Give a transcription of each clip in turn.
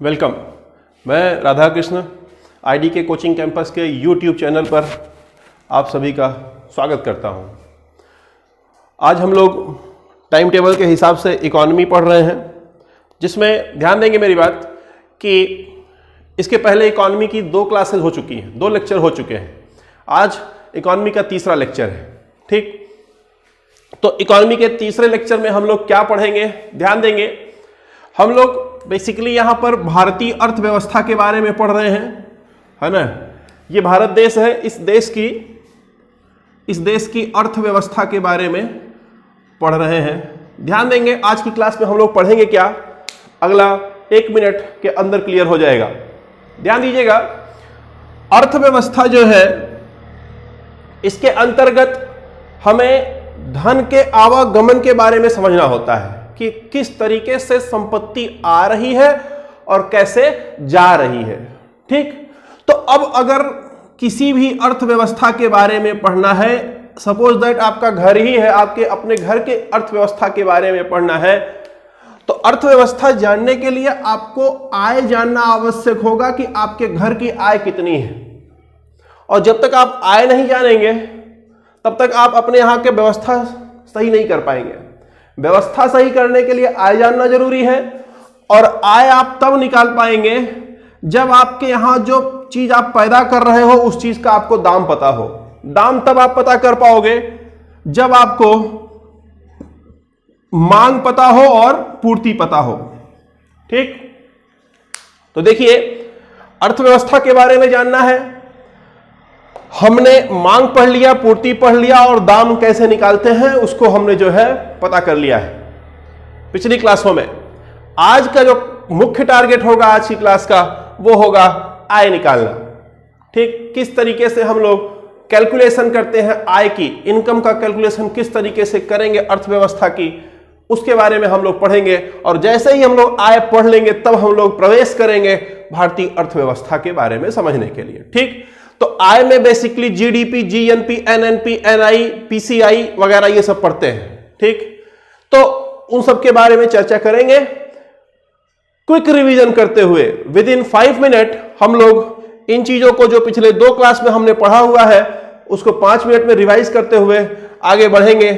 Welcome. मैं Radha Krishna ID के coaching campus के यूट्यूब चैनल पर आप सभी का स्वागत करता हूं। आज हम लोग टाइम टेबल के हिसाब से इकोनॉमी पढ़ रहे हैं, जिसमें ध्यान देंगे मेरी बात कि इसके पहले इकोनॉमी की 2 क्लासेस हो चुकी हैं, 2 लेक्चर हो चुके हैं। आज इकोनॉमी का तीसरा लेक्चर है। ठीक, तो इकोनॉमी के तीसरे लेक्चर में हम लोग क्या पढ़ेंगे, ध्यान देंगे। हम लोग बेसिकली यहाँ पर भारतीय अर्थव्यवस्था के बारे में पढ़ रहे हैं, है ना। ये भारत देश है, इस देश की अर्थव्यवस्था के बारे में पढ़ रहे हैं। ध्यान देंगे, आज की क्लास में हम लोग पढ़ेंगे क्या, अगला 1 मिनट के अंदर क्लियर हो जाएगा। ध्यान दीजिएगा, अर्थव्यवस्था जो है इसके अंतर्गत हमें धन के आवागमन के बारे में समझना होता है कि किस तरीके से संपत्ति आ रही है और कैसे जा रही है। ठीक, तो अब अगर किसी भी अर्थव्यवस्था के बारे में पढ़ना है, सपोज दैट आपका घर ही है, आपके अपने घर के अर्थव्यवस्था के बारे में पढ़ना है, तो अर्थव्यवस्था जानने के लिए आपको आय जानना आवश्यक होगा कि आपके घर की आय कितनी है। और जब तक आप आय नहीं जानेंगे तब तक आप अपने यहां के व्यवस्था सही नहीं कर पाएंगे। व्यवस्था सही करने के लिए आय जानना जरूरी है, और आय आप तब निकाल पाएंगे जब आपके यहां जो चीज आप पैदा कर रहे हो उस चीज का आपको दाम पता हो। दाम तब आप पता कर पाओगे जब आपको मांग पता हो और पूर्ति पता हो। ठीक, तो देखिए, अर्थव्यवस्था के बारे में जानना है, हमने मांग पढ़ लिया, पूर्ति पढ़ लिया, और दाम कैसे निकालते हैं उसको हमने जो है पता कर लिया है पिछली क्लासों में। आज का जो मुख्य टारगेट होगा आज की क्लास का, वो होगा आय निकालना। ठीक, किस तरीके से हम लोग कैलकुलेशन करते हैं आय की, इनकम का कैलकुलेशन किस तरीके से करेंगे अर्थव्यवस्था की, उसके बारे में हम लोग पढ़ेंगे। और जैसे ही हम लोग आय पढ़ लेंगे तब हम लोग प्रवेश करेंगे भारतीय अर्थव्यवस्था के बारे में समझने के लिए। ठीक, तो आय में basically GDP, GNP, NNP, NI, PCI वगैरह ये सब पढ़ते हैं। ठीक, तो उन सब के बारे में चर्चा करेंगे। क्विक रिवीजन करते हुए विद इन 5 मिनट हम लोग इन चीजों को जो पिछले 2 क्लास में हमने पढ़ा हुआ है उसको 5 मिनट में रिवाइज करते हुए आगे बढ़ेंगे,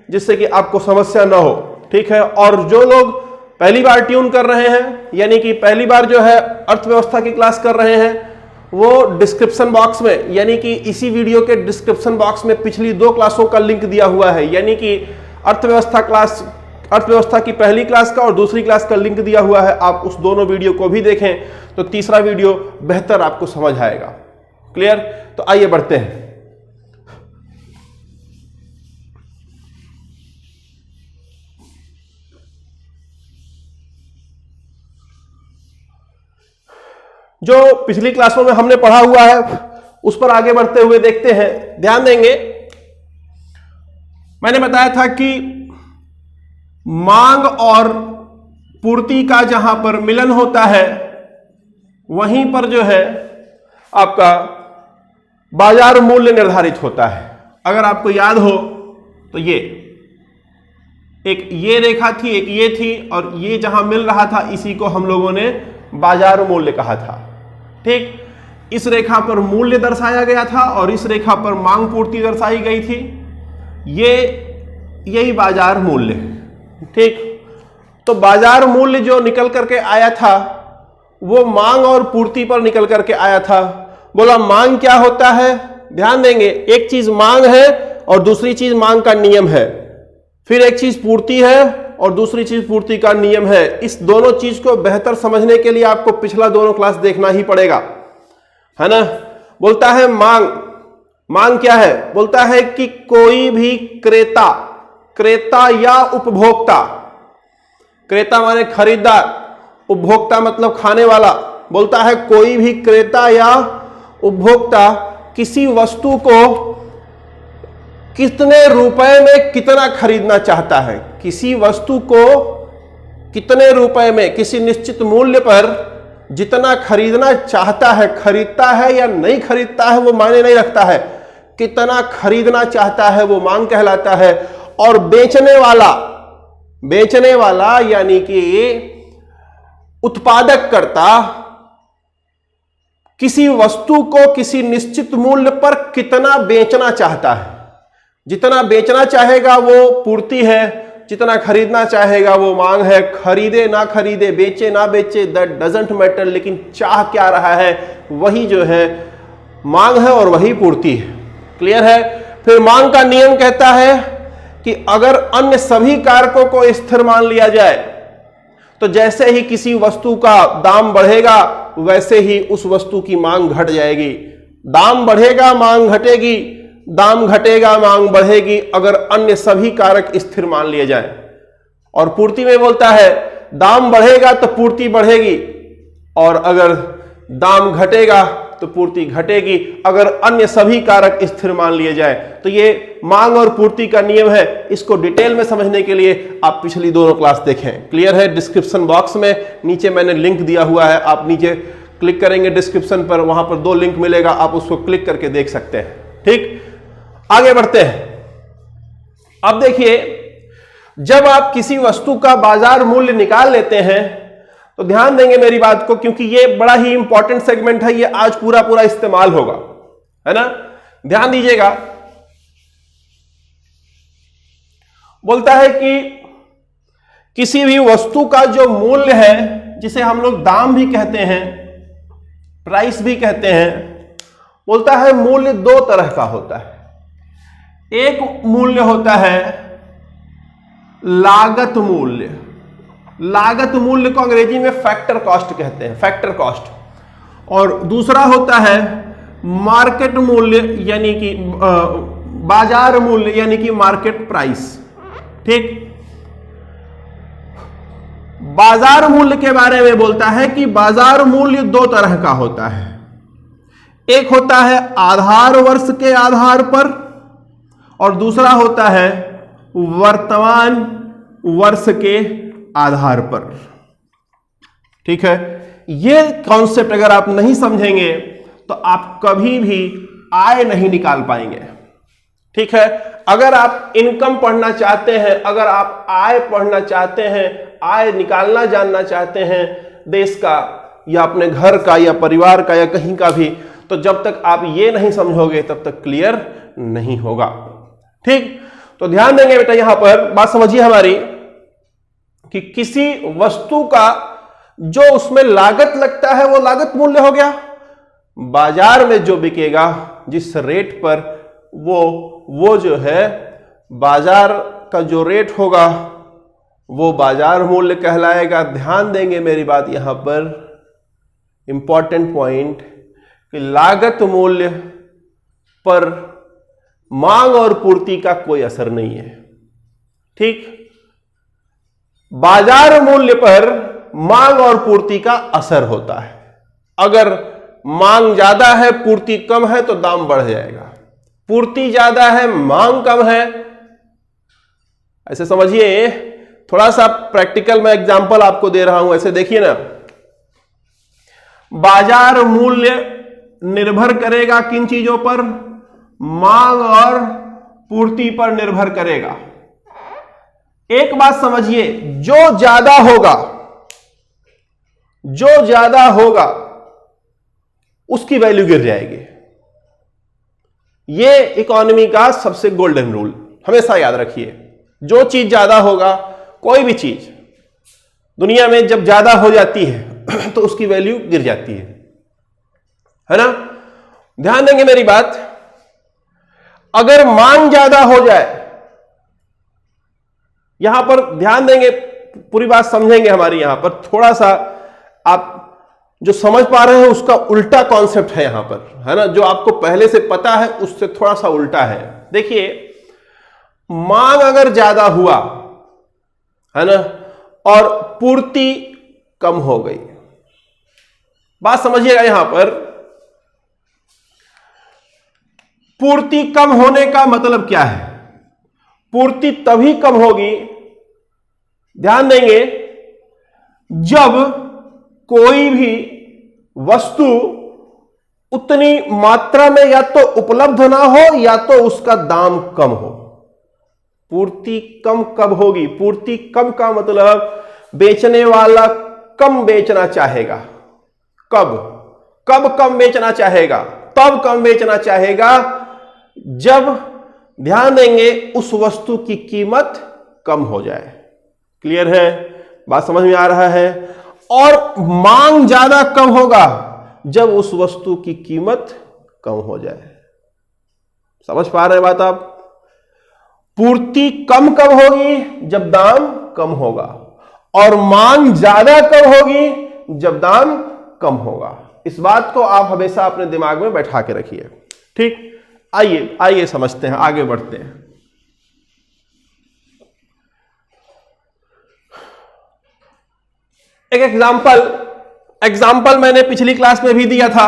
जिससे कि आपको समस्या ना हो। ठीक है, और जो लोग पहली बार ट्यून कर रहे हैं, यानी कि पहली बार जो है अर्थव्यवस्था की क्लास कर रहे हैं, वो डिस्क्रिप्शन बॉक्स में, यानी कि इसी वीडियो के डिस्क्रिप्शन बॉक्स में पिछली 2 क्लासों का लिंक दिया हुआ है, यानी कि अर्थव्यवस्था की पहली क्लास का और दूसरी क्लास का लिंक दिया हुआ है। आप उस दोनों वीडियो को भी देखें तो तीसरा वीडियो बेहतर आपको समझ आएगा। क्लियर? तो आइए बढ़ते हैं। जो पिछली क्लासों में हमने पढ़ा हुआ है उस पर आगे बढ़ते हुए देखते हैं। ध्यान देंगे, मैंने बताया था कि मांग और पूर्ति का जहां पर मिलन होता है वहीं पर जो है आपका बाजार मूल्य निर्धारित होता है। अगर आपको याद हो तो एक ये रेखा थी, एक ये थी, और ये जहां मिल रहा था इसी को हम लोगों ने बाजार मूल्य कहा था। ठीक, इस रेखा पर मूल्य दर्शाया गया था और इस रेखा पर मांग पूर्ति दर्शाई गई थी। यही बाजार मूल्य है। ठीक, तो बाजार मूल्य जो निकल करके आया था वो मांग और पूर्ति पर निकल करके आया था। बोला मांग क्या होता है? ध्यान देंगे, एक चीज मांग है और दूसरी चीज मांग का नियम है, फिर एक चीज पूर्ति है और दूसरी चीज पूर्ति का नियम है। इस दोनों चीज को बेहतर समझने के लिए आपको पिछला दोनों क्लास देखना ही पड़ेगा, है ना। बोलता है मांग क्या है? बोलता है कि कोई भी क्रेता या उपभोक्ता, क्रेता माने खरीदार, उपभोक्ता मतलब खाने वाला। बोलता है कोई भी क्रेता या उपभोक्ता किसी वस्तु को कितने रुपए में कितना खरीदना चाहता है, किसी वस्तु को कितने रुपए में, किसी निश्चित मूल्य पर जितना खरीदना चाहता है, खरीदता है या नहीं खरीदता है वो मायने नहीं रखता है, कितना खरीदना चाहता है वो मांग कहलाता है। और बेचने वाला यानी कि उत्पादककर्ता किसी वस्तु को किसी निश्चित मूल्य पर कितना बेचना चाहता है। जितना बेचना चाहेगा वो पूर्ति है, जितना खरीदना चाहेगा वो मांग है। खरीदे ना खरीदे, बेचे ना बेचे, दैट डजंट मैटर, लेकिन चाह क्या रहा है वही जो है मांग है और वही पूर्ति है। क्लियर है। फिर मांग का नियम कहता है कि अगर अन्य सभी कारकों को स्थिर मान लिया जाए तो जैसे ही किसी वस्तु का दाम बढ़ेगा वैसे ही उस वस्तु की मांग घट जाएगी। दाम बढ़ेगा मांग घटेगी, दाम घटेगा मांग बढ़ेगी अगर अन्य सभी कारक स्थिर मान लिए जाए। और पूर्ति में बोलता है दाम बढ़ेगा तो पूर्ति बढ़ेगी और अगर दाम घटेगा तो पूर्ति घटेगी अगर अन्य सभी कारक स्थिर मान लिए जाए। तो ये मांग और पूर्ति का नियम है। इसको डिटेल में समझने के लिए आप पिछली दोनों क्लास देखें। क्लियर है। डिस्क्रिप्शन बॉक्स में नीचे मैंने लिंक दिया हुआ है, आप नीचे क्लिक करेंगे डिस्क्रिप्शन पर, वहां पर 2 लिंक मिलेगा, आप उसको क्लिक करके देख सकते हैं। ठीक, आगे बढ़ते हैं। अब देखिए, जब आप किसी वस्तु का बाजार मूल्य निकाल लेते हैं तो ध्यान देंगे मेरी बात को, क्योंकि ये बड़ा ही इंपॉर्टेंट सेगमेंट है, ये आज पूरा पूरा इस्तेमाल होगा, है ना। ध्यान दीजिएगा। बोलता है कि किसी भी वस्तु का जो मूल्य है, जिसे हम लोग दाम भी कहते हैं, प्राइस भी कहते हैं, बोलता है मूल्य 2 तरह का होता है। एक मूल्य होता है लागत मूल्य। लागत मूल्य को अंग्रेजी में फैक्टर कॉस्ट कहते हैं, फैक्टर कॉस्ट। और दूसरा होता है मार्केट मूल्य, यानी कि बाजार मूल्य, यानी कि मार्केट प्राइस। ठीक, बाजार मूल्य के बारे में बोलता है कि बाजार मूल्य 2 तरह का होता है। एक होता है आधार वर्ष के आधार पर और दूसरा होता है वर्तमान वर्ष के आधार पर। ठीक है। ये कॉन्सेप्ट अगर आप नहीं समझेंगे तो आप कभी भी आय नहीं निकाल पाएंगे। ठीक है। अगर आप इनकम पढ़ना चाहते हैं, अगर आप आय पढ़ना चाहते हैं, आय निकालना जानना चाहते हैं देश का या अपने घर का या परिवार का या कहीं का भी, तो जब तक आप ये नहीं समझोगे तब तक क्लियर नहीं होगा। ठीक, तो ध्यान देंगे बेटा, यहां पर बात समझिए हमारी कि किसी वस्तु का जो उसमें लागत लगता है वो लागत मूल्य हो गया। बाजार में जो बिकेगा जिस रेट पर, वो जो है बाजार का जो रेट होगा वो बाजार मूल्य कहलाएगा। ध्यान देंगे मेरी बात यहां पर, इंपॉर्टेंट पॉइंट, कि लागत मूल्य पर मांग और पूर्ति का कोई असर नहीं है। ठीक, बाजार मूल्य पर मांग और पूर्ति का असर होता है। अगर मांग ज्यादा है, पूर्ति कम है तो दाम बढ़ जाएगा। पूर्ति ज्यादा है, मांग कम है, ऐसे समझिए। थोड़ा सा प्रैक्टिकल में एग्जांपल आपको दे रहा हूं। ऐसे देखिए ना, बाजार मूल्य निर्भर करेगा किन चीजों पर? मांग और पूर्ति पर निर्भर करेगा। एक बात समझिए, जो ज्यादा होगा उसकी वैल्यू गिर जाएगी। ये इकोनॉमी का सबसे गोल्डन रूल, हमेशा याद रखिए। जो चीज ज्यादा होगा, कोई भी चीज दुनिया में जब ज्यादा हो जाती है तो उसकी वैल्यू गिर जाती है ना। ध्यान देंगे मेरी बात, अगर मांग ज्यादा हो जाए, यहां पर ध्यान देंगे, पूरी बात समझेंगे हमारी। यहां पर थोड़ा सा आप जो समझ पा रहे हैं उसका उल्टा कॉन्सेप्ट है यहां पर, है ना। जो आपको पहले से पता है उससे थोड़ा सा उल्टा है। देखिए, मांग अगर ज्यादा हुआ, है ना, और पूर्ति कम हो गई, बात समझिएगा। यहां पर पूर्ति कम होने का मतलब क्या है? पूर्ति तभी कम होगी, ध्यान देंगे, जब कोई भी वस्तु उतनी मात्रा में या तो उपलब्ध ना हो या तो उसका दाम कम हो। पूर्ति कम कब होगी? पूर्ति कम का मतलब बेचने वाला कम बेचना चाहेगा। कब कब कम बेचना चाहेगा? तब कम बेचना चाहेगा जब, ध्यान देंगे, उस वस्तु की कीमत कम हो जाए। क्लियर है? बात समझ में आ रहा है? और मांग ज्यादा कब होगा? जब उस वस्तु की कीमत कम हो जाए। समझ पा रहे हैं बात आप? पूर्ति कम कब होगी? जब दाम कम होगा, और मांग ज्यादा कब होगी? जब दाम कम होगा। इस बात को आप हमेशा अपने दिमाग में बैठा के रखिए। ठीक, आइए आइए समझते हैं, आगे बढ़ते हैं। एक एग्जाम्पल मैंने पिछली क्लास में भी दिया था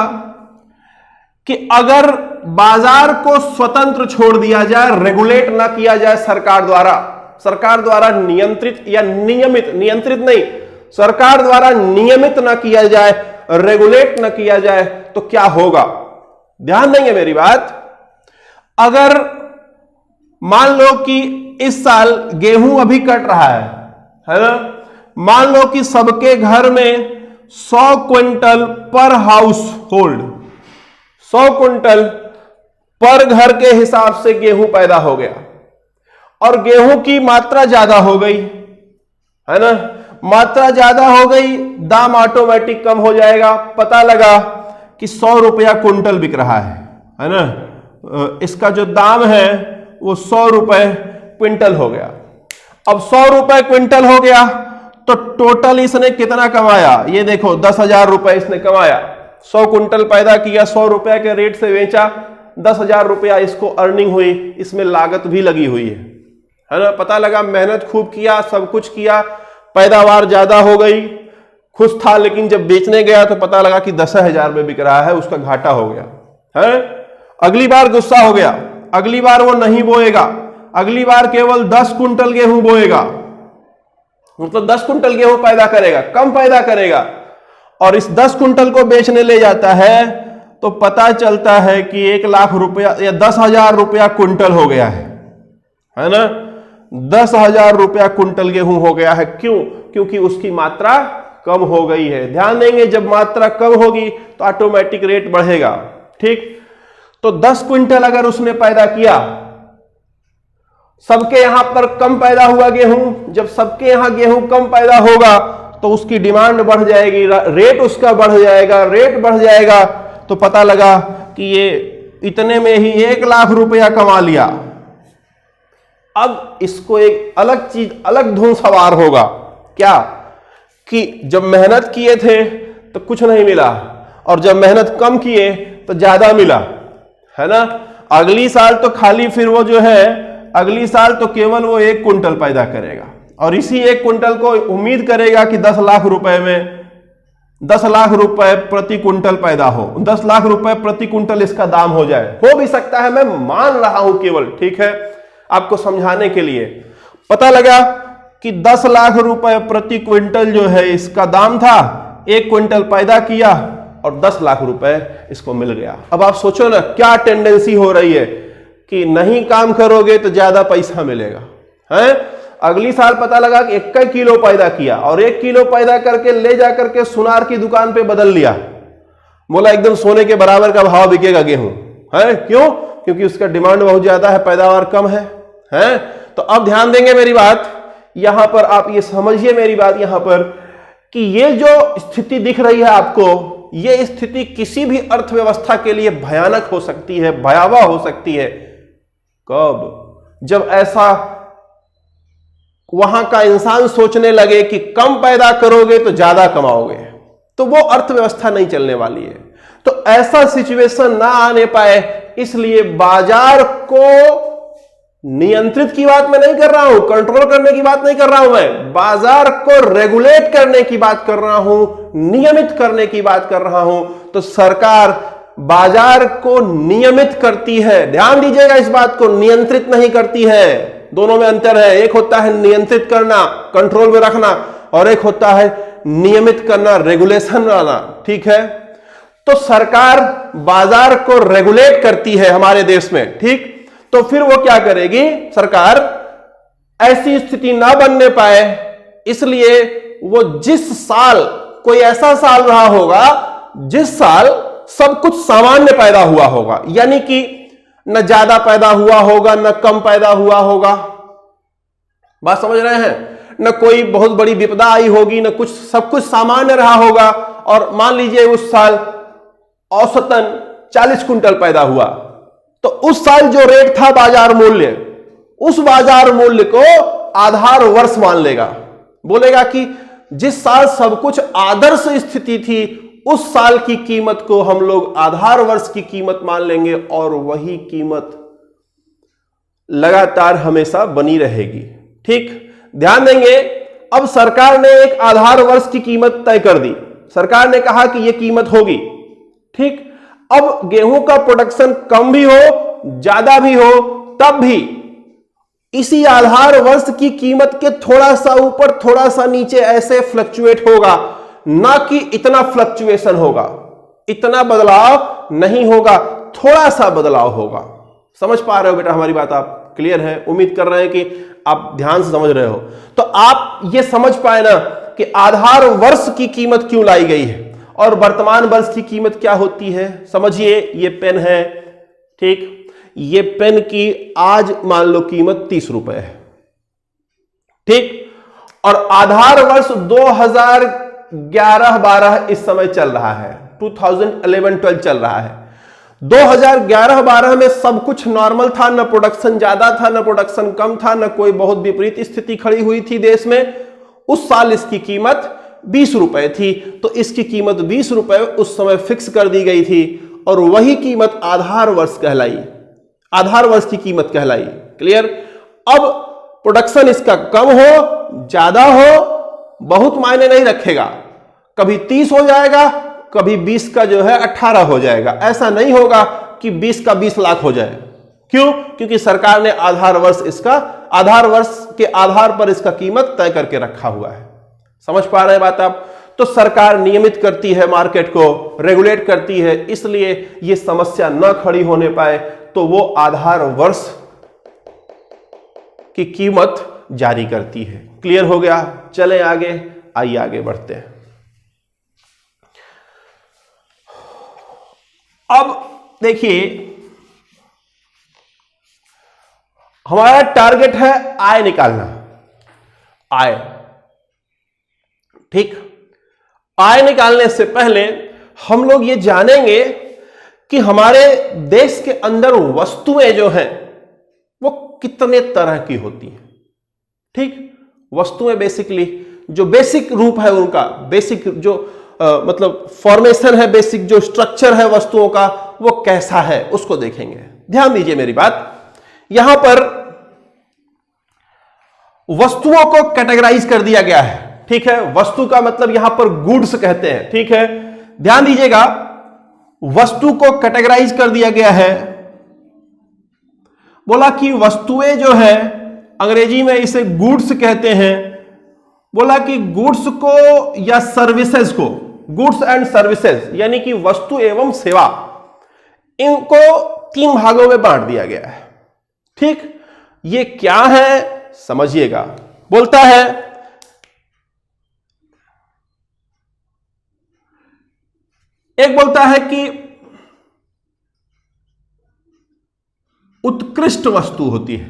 कि अगर बाजार को स्वतंत्र छोड़ दिया जाए, रेगुलेट ना किया जाए सरकार द्वारा नियंत्रित या नियंत्रित नहीं, सरकार द्वारा नियमित ना किया जाए, रेगुलेट ना किया जाए, तो क्या होगा? ध्यान देंगे मेरी बात। अगर मान लो कि इस साल गेहूं अभी कट रहा है ना, मान लो कि सबके घर में 100 क्विंटल पर हाउस होल्ड, 100 क्विंटल पर घर के हिसाब से गेहूं पैदा हो गया, और गेहूं की मात्रा ज्यादा हो गई, है ना, मात्रा ज्यादा हो गई, दाम ऑटोमेटिक कम हो जाएगा। पता लगा कि 100 रुपया क्विंटल बिक रहा है ना, इसका जो दाम है वो 100 रुपए क्विंटल हो गया। अब 100 रुपए क्विंटल हो गया तो टोटल इसने कितना कमाया? ये देखो 10,000 रुपए इसने कमाया। 100 क्विंटल पैदा किया, 100 रुपए के रेट से बेचा, 10,000 रुपया इसको अर्निंग हुई। इसमें लागत भी लगी हुई है ना। पता लगा मेहनत खूब किया, सब कुछ किया, पैदावार ज्यादा हो गई, खुश था, लेकिन जब बेचने गया तो पता लगा कि 10,000 में बिक रहा है, उसका घाटा हो गया है। अगली बार गुस्सा हो गया, अगली बार वो नहीं बोएगा, अगली बार केवल 10 क्विंटल गेहूं बोएगा, मतलब 10 क्विंटल गेहूं पैदा करेगा, कम पैदा करेगा, और इस 10 क्विंटल को बेचने ले जाता है तो पता चलता है कि 1 लाख रुपया या 10,000 रुपया क्विंटल हो गया है ना। 10,000 रुपया क्विंटल गेहूं हो गया है। क्यों? क्योंकि उसकी मात्रा कम हो गई है। ध्यान देंगे, जब मात्रा कम होगी तो ऑटोमेटिक रेट बढ़ेगा। ठीक, तो 10 क्विंटल अगर उसने पैदा किया, सबके यहां पर कम पैदा हुआ गेहूं, जब सबके यहां गेहूं कम पैदा होगा तो उसकी डिमांड बढ़ जाएगी, रेट उसका बढ़ जाएगा, रेट बढ़ जाएगा, तो पता लगा कि ये इतने में ही 1 लाख रुपया कमा लिया। अब इसको एक अलग चीज, अलग धुन सवार होगा। क्या? कि जब मेहनत किए थे तो कुछ नहीं मिला, और जब मेहनत कम किए तो ज्यादा मिला, है ना। अगली साल तो खाली फिर वो जो है, अगली साल तो केवल वो 1 क्विंटल पैदा करेगा, और इसी 1 क्विंटल को उम्मीद करेगा कि 10 लाख रुपए में 10 लाख रुपए प्रति क्विंटल पैदा हो, 10 लाख रुपए प्रति क्विंटल इसका दाम हो जाए। हो भी सकता है, मैं मान रहा हूं केवल, ठीक है, आपको समझाने के लिए। पता लगा कि 10 लाख रुपए प्रति क्विंटल जो है इसका दाम था, 1 क्विंटल पैदा किया और 10 लाख रुपए इसको मिल गया। अब आप सोचो ना, क्या टेंडेंसी हो रही है कि नहीं काम करोगे तो ज्यादा पैसा मिलेगा, है। अगली साल पता लगा कि 1 किलो पैदा किया, और 1 किलो पैदा करके ले जाकर के सुनार की दुकान पे बदल लिया, बोला एकदम सोने के बराबर का भाव बिकेगा गेहूं, है। क्यों? क्योंकि उसका डिमांड बहुत ज्यादा है, पैदावार कम है। तो अब ध्यान देंगे मेरी बात, यहां पर आप ये समझिए मेरी बात यहां पर, कि ये जो स्थिति दिख रही है आपको, ये स्थिति किसी भी अर्थव्यवस्था के लिए भयानक हो सकती है, भयावह हो सकती है। कब? जब ऐसा वहां का इंसान सोचने लगे कि कम पैदा करोगे तो ज्यादा कमाओगे, तो वो अर्थव्यवस्था नहीं चलने वाली है। तो ऐसा सिचुएशन ना आने पाए, इसलिए बाजार को नियंत्रित की बात मैं नहीं कर रहा हूं, कंट्रोल करने की बात नहीं कर रहा हूं, मैं बाजार को रेगुलेट करने की बात कर रहा हूं, नियमित करने की बात कर रहा हूं। तो सरकार बाजार को नियमित करती है, ध्यान दीजिएगा इस बात को, नियंत्रित नहीं करती है। दोनों में अंतर है। एक होता है नियंत्रित करना, कंट्रोल में रखना, और एक होता है नियमित करना, रेगुलेशन लाना, ठीक है। तो सरकार बाजार को रेगुलेट करती है हमारे देश में, ठीक। तो फिर वो क्या करेगी? सरकार ऐसी स्थिति ना बनने पाए, इसलिए वो जिस साल कोई ऐसा साल रहा होगा जिस साल सब कुछ सामान्य पैदा हुआ होगा, यानी कि न ज्यादा पैदा हुआ होगा न कम पैदा हुआ होगा। बात समझ रहे हैं? न कोई बहुत बड़ी विपदा आई होगी, न कुछ, सब कुछ सामान्य रहा होगा। और मान लीजिए उस साल औसतन 40 कुंटल पैदा हुआ, तो उस साल जो रेट था बाजार मूल्य, उस बाजार मूल्य को आधार वर्ष मान लेगा। बोलेगा कि जिस साल सब कुछ आदर्श स्थिति थी उस साल की कीमत को हम लोग आधार वर्ष की कीमत मान लेंगे और वही कीमत लगातार हमेशा बनी रहेगी। ठीक, ध्यान देंगे। अब सरकार ने एक आधार वर्ष की कीमत तय कर दी, सरकार ने कहा कि यह कीमत होगी। ठीक, अब गेहूं का प्रोडक्शन कम भी हो ज्यादा भी हो, तब भी इसी आधार वर्ष की कीमत के थोड़ा सा ऊपर थोड़ा सा नीचे ऐसे फ्लक्चुएट होगा, ना कि इतना फ्लक्चुएशन होगा, इतना बदलाव नहीं होगा, थोड़ा सा बदलाव होगा। समझ पा रहे हो बेटा हमारी बात? आप क्लियर है? उम्मीद कर रहे हैं कि आप ध्यान से समझ रहे हो। तो आप ये समझ पाए ना कि आधार वर्ष की कीमत क्यों लाई गई है और वर्तमान वर्ष की कीमत क्या होती है। समझिए, ये पेन है, ठीक, ये पेन की आज मान लो कीमत 30 रुपए है, ठीक, और आधार वर्ष 2011-12 इस समय चल रहा है, 2011-12 चल रहा है। 2011-12 में सब कुछ नॉर्मल था, न प्रोडक्शन ज्यादा था न प्रोडक्शन कम था, न कोई बहुत विपरीत स्थिति खड़ी हुई थी देश में। उस साल इसकी कीमत 20 रुपए थी, तो इसकी कीमत 20 रुपए उस समय फिक्स कर दी गई थी और वही कीमत आधार वर्ष कहलाई, आधार वर्ष की कीमत कहलाई। क्लियर? अब प्रोडक्शन इसका कम हो ज्यादा हो बहुत मायने नहीं रखेगा, कभी 30 हो जाएगा, कभी 20 का जो है 18 हो जाएगा। ऐसा नहीं होगा कि 20 का 20 लाख हो जाए। क्यों? क्योंकि सरकार ने आधार वर्ष, इसका आधार वर्ष के आधार पर इसका कीमत तय करके रखा हुआ है। समझ पा रहे हैं बात आप? तो सरकार नियमित करती है, मार्केट को रेगुलेट करती है, इसलिए यह समस्या न खड़ी होने पाए तो वो आधार वर्ष की कीमत जारी करती है। क्लियर हो गया? चले आगे, आइए आगे बढ़ते हैं। अब देखिए, हमारा टारगेट है आय निकालना, आय। ठीक, आय निकालने से पहले हम लोग ये जानेंगे कि हमारे देश के अंदर वस्तुएं जो हैं वो कितने तरह की होती हैं। ठीक, वस्तुएं बेसिकली जो बेसिक रूप है उनका, बेसिक जो मतलब फॉर्मेशन है, बेसिक जो स्ट्रक्चर है वस्तुओं का वो कैसा है उसको देखेंगे। ध्यान दीजिए मेरी बात, यहां पर वस्तुओं को कैटेगराइज कर दिया गया है। ठीक है, वस्तु का मतलब यहां पर गुड्स कहते हैं। ठीक है, ध्यान दीजिएगा, वस्तु को कैटेगराइज कर दिया गया है। बोला कि वस्तुएं जो है, अंग्रेजी में इसे गुड्स कहते हैं। बोला कि गुड्स को या सर्विसेज को, गुड्स एंड सर्विसेज यानी कि वस्तु एवं सेवा, इनको 3 भागों में बांट दिया गया है। ठीक, ये क्या है समझिएगा। बोलता है एक बोलता है कि उत्कृष्ट वस्तु होती है।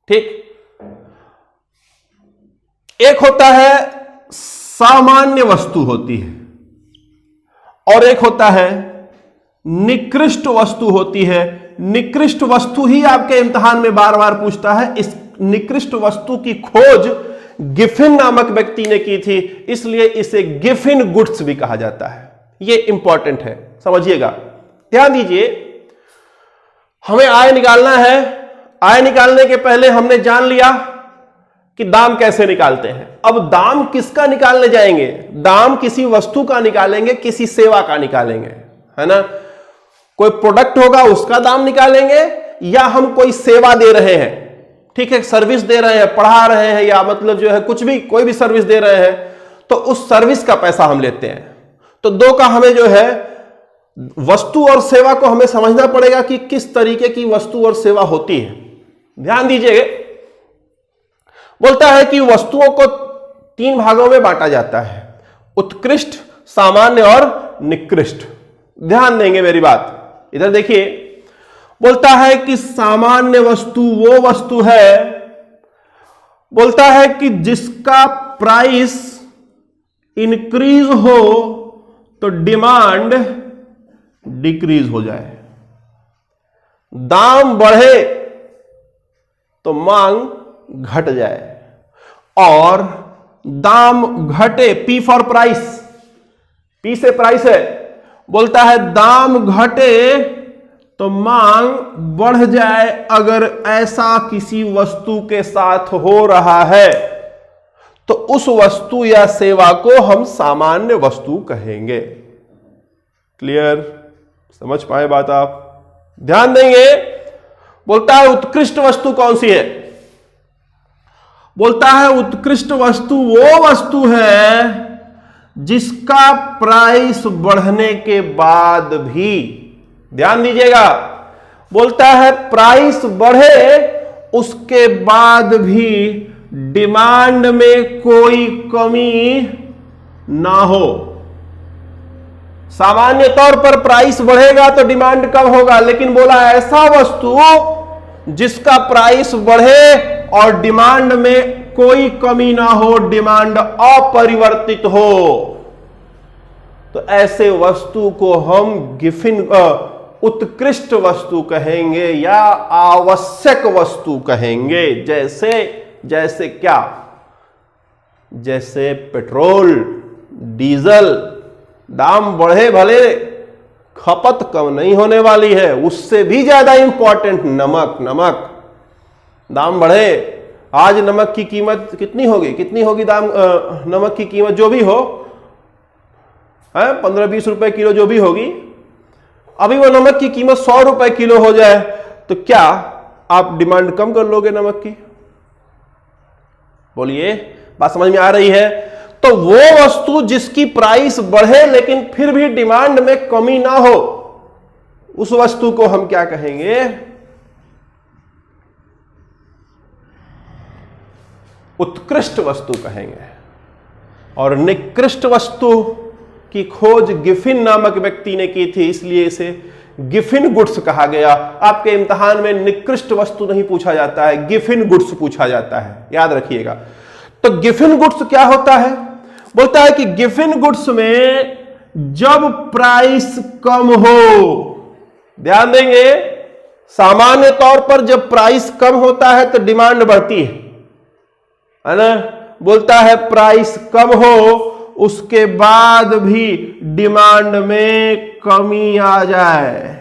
ठीक, एक होता है सामान्य वस्तु होती है और एक होता है निकृष्ट वस्तु होती है। निकृष्ट वस्तु ही आपके इम्तिहान में बार बार पूछता है। इस निकृष्ट वस्तु की खोज गिफिन नामक व्यक्ति ने की थी, इसलिए इसे गिफिन गुड्स भी कहा जाता है। यह इंपॉर्टेंट है, समझिएगा। ध्यान दीजिए, हमें आय निकालना है। आय निकालने के पहले हमने जान लिया कि दाम कैसे निकालते हैं। अब दाम किसका निकालने जाएंगे? दाम किसी वस्तु का निकालेंगे, किसी सेवा का निकालेंगे, है ना। कोई प्रोडक्ट होगा उसका दाम निकालेंगे, या हम कोई सेवा दे रहे हैं, ठीक है, सर्विस दे रहे हैं, पढ़ा रहे हैं, या मतलब जो है कुछ भी, कोई भी सर्विस दे रहे हैं, तो उस सर्विस का पैसा हम लेते हैं। तो दो का हमें जो है वस्तु और सेवा को हमें समझना पड़ेगा कि किस तरीके की वस्तु और सेवा होती है। ध्यान दीजिए, बोलता है कि वस्तुओं को तीन भागों में बांटा जाता है, उत्कृष्ट, सामान्य और निकृष्ट। ध्यान देंगे मेरी बात। इधर देखिए, बोलता है कि सामान्य वस्तु वो वस्तु है, बोलता है कि जिसका प्राइस इंक्रीज हो तो डिमांड डिक्रीज हो जाए, दाम बढ़े तो मांग घट जाए, और दाम घटे, पी फॉर प्राइस, पी से प्राइस है, बोलता है दाम घटे तो मांग बढ़ जाए अगर ऐसा किसी वस्तु के साथ हो रहा है तो उस वस्तु या सेवा को हम सामान्य वस्तु कहेंगे। क्लियर? समझ पाए बात आप? ध्यान देंगे। बोलता है उत्कृष्ट वस्तु कौन सी है? बोलता है उत्कृष्ट वस्तु वो वस्तु है जिसका प्राइस बढ़ने के बाद भी, ध्यान दीजिएगा, बोलता है प्राइस बढ़े उसके बाद भी डिमांड में कोई कमी ना हो। सामान्य तौर पर प्राइस बढ़ेगा तो डिमांड कम होगा, लेकिन बोला ऐसा वस्तु जिसका प्राइस बढ़े और डिमांड में कोई कमी ना हो, डिमांड अपरिवर्तित हो, तो ऐसे वस्तु को हम गिफिन उत्कृष्ट वस्तु कहेंगे या आवश्यक वस्तु कहेंगे। जैसे जैसे क्या? जैसे पेट्रोल, डीजल, दाम बढ़े भले खपत कम नहीं होने वाली है, उससे भी ज्यादा इंपॉर्टेंट नमक। नमक दाम बढ़े, आज नमक की कीमत कितनी होगी दाम, नमक की कीमत जो भी हो, 15-20 रुपए किलो जो भी होगी, अभी वो नमक की कीमत 100 रुपए किलो हो जाए तो क्या आप डिमांड कम कर लोगे नमक की? बोलिए, बात समझ में आ रही है? तो वो वस्तु जिसकी प्राइस बढ़े लेकिन फिर भी डिमांड में कमी ना हो, उस वस्तु को हम क्या कहेंगे? उत्कृष्ट वस्तु कहेंगे। और निकृष्ट वस्तु की खोज गिफिन नामक व्यक्ति ने की थी, इसलिए इसे गिफिन गुड्स कहा गया। आपके इम्तिहान में निकृष्ट वस्तु नहीं पूछा जाता है, गिफिन गुड्स पूछा जाता है, याद रखिएगा। तो गिफिन गुड्स क्या होता है? बोलता है कि गिफिन गुड्स में जब प्राइस कम हो, ध्यान देंगे, सामान्य तौर पर जब प्राइस कम होता है तो डिमांड बढ़ती है ना? बोलता है प्राइस कम हो उसके बाद भी डिमांड में कमी आ जाए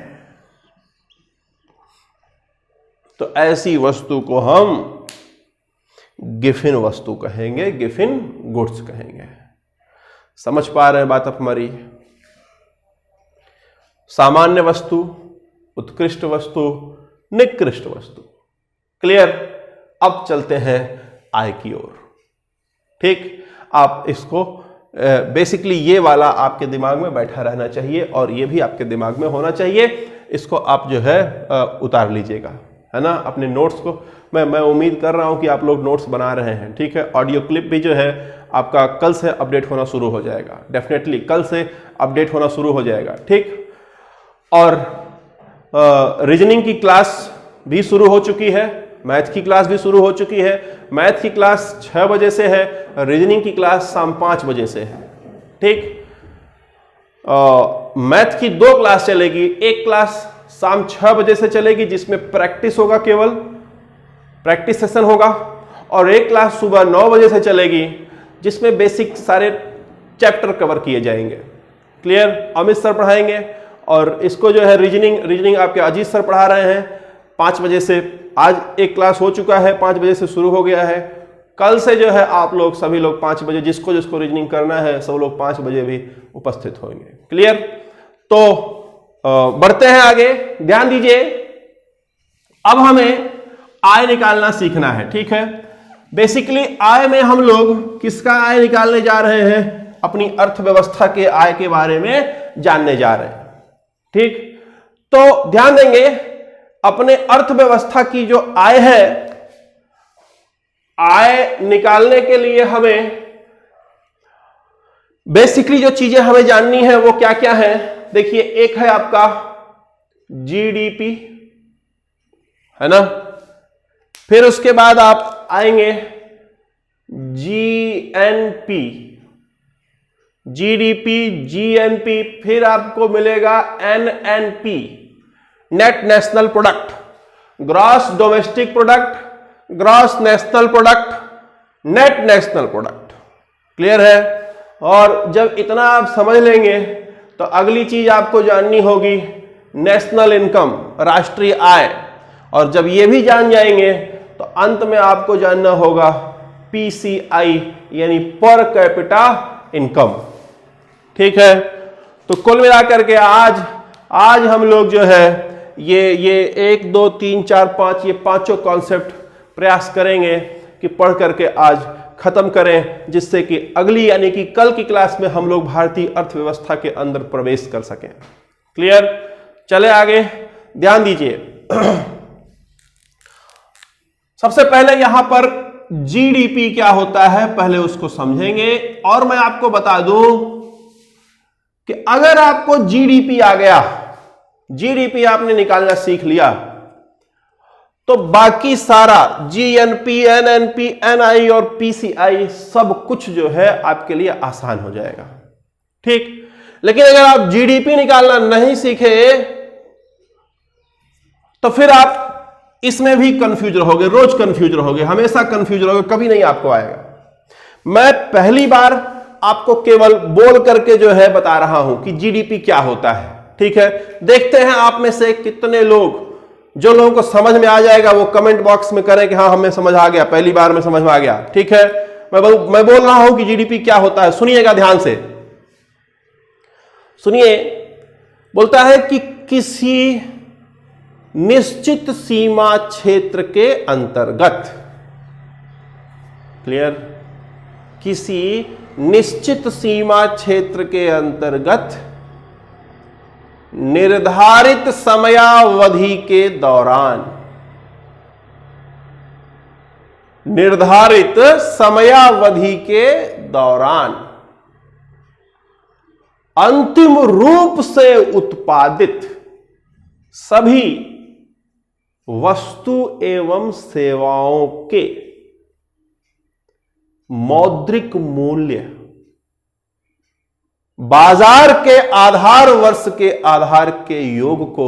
तो ऐसी वस्तु को हम गिफिन वस्तु कहेंगे, गिफिन गुड्स कहेंगे। समझ पा रहे हैं बात आप हमारी? सामान्य वस्तु, उत्कृष्ट वस्तु, निकृष्ट वस्तु। क्लियर? अब चलते हैं आय की ओर। ठीक, आप इसको बेसिकली ये वाला आपके दिमाग में बैठा रहना चाहिए और ये भी आपके दिमाग में होना चाहिए। इसको आप जो है उतार लीजिएगा, है ना, अपने नोट्स को। मैं उम्मीद कर रहा हूं कि आप लोग नोट्स बना रहे हैं। ठीक है, ऑडियो क्लिप भी जो है आपका कल से अपडेट होना शुरू हो जाएगा, डेफिनेटली कल से अपडेट होना शुरू हो जाएगा। ठीक, और रीजनिंग की क्लास भी शुरू हो चुकी है, मैथ की क्लास भी शुरू हो चुकी है। मैथ की क्लास 6 बजे से है, रीजनिंग की क्लास शाम 5 बजे से है। ठीक, मैथ की 2 क्लास चलेगी, एक क्लास शाम 6 बजे से चलेगी जिसमें प्रैक्टिस होगा, केवल प्रैक्टिस सेशन होगा, और एक क्लास सुबह 9 बजे से चलेगी जिसमें बेसिक सारे चैप्टर कवर किए जाएंगे। क्लियर? अमित सर पढ़ाएंगे और इसको जो है रीजनिंग आपके अजीत सर पढ़ा रहे हैं 5 बजे से। आज एक क्लास हो चुका है, 5 बजे से शुरू हो गया है। कल से जो है आप लोग सभी लोग 5 बजे, जिसको जिसको रीजनिंग करना है सब लोग 5 बजे भी उपस्थित होंगे। क्लियर? तो बढ़ते हैं आगे, ध्यान दीजिए। अब हमें आय निकालना सीखना है। ठीक है, बेसिकली आय में हम लोग किसका आय निकालने जा रहे हैं? अपनी अर्थव्यवस्था के आय के बारे में जानने जा रहे हैं। ठीक, तो ध्यान देंगे, अपने अर्थव्यवस्था की जो आय है, आय निकालने के लिए हमें बेसिकली जो चीजें हमें जाननी है वो क्या क्या है, देखिए एक है आपका जीडीपी, है ना, फिर उसके बाद आप आएंगे जीएनपी, जीडीपी, जीएनपी, फिर आपको मिलेगा NNP, net national product, gross domestic product, gross national product, net national product. Clear है? और जब इतना आप समझ लेंगे तो अगली चीज आपको जाननी होगी नेशनल इनकम, राष्ट्रीय आय, और जब ये भी जान जाएंगे तो अंत में आपको जानना होगा पीसीआई यानी पर कैपिटा इनकम। ठीक है? तो कुल मिलाकर के आज हम लोग जो है ये 1 2 3 4 5 ये पांचों कॉन्सेप्ट प्रयास करेंगे कि पढ़ करके आज खत्म करें, जिससे कि अगली यानी कि कल की क्लास में हम लोग भारतीय अर्थव्यवस्था के अंदर प्रवेश कर सकें। क्लियर? चले आगे, ध्यान दीजिए। सबसे पहले यहां पर जीडीपी क्या होता है पहले उसको समझेंगे, और मैं आपको बता दूं कि अगर आपको जीडीपी आ गया, जीडीपी आपने निकालना सीख लिया, तो बाकी सारा जीएनपी, एनएनपी, एनआई और पीसीआई सब कुछ जो है आपके लिए आसान हो जाएगा। ठीक? लेकिन अगर आप जीडीपी निकालना नहीं सीखे तो फिर आप इसमें भी कंफ्यूज रहोगे, रोज कंफ्यूज रहोगे, हमेशा कंफ्यूज रहोगे, कभी नहीं आपको आएगा। मैं पहली बार आपको केवल बोल करके जो है बता रहा हूं कि जीडीपी क्या होता है। ठीक है? देखते हैं आप में से कितने लोग, जो लोगों को समझ में आ जाएगा वो कमेंट बॉक्स में करें कि हाँ हमें समझ आ गया, पहली बार में समझ में आ गया। ठीक है? मैं बोल रहा हूं कि जीडीपी क्या होता है, सुनिएगा ध्यान से सुनिए। बोलता है कि किसी निश्चित सीमा क्षेत्र के अंतर्गत, क्लियर, किसी निश्चित सीमा क्षेत्र के अंतर्गत निर्धारित समयावधि के दौरान, निर्धारित समयावधि के दौरान अंतिम रूप से उत्पादित सभी वस्तु एवं सेवाओं के मौद्रिक मूल्य बाजार के आधार वर्ष के आधार के योग को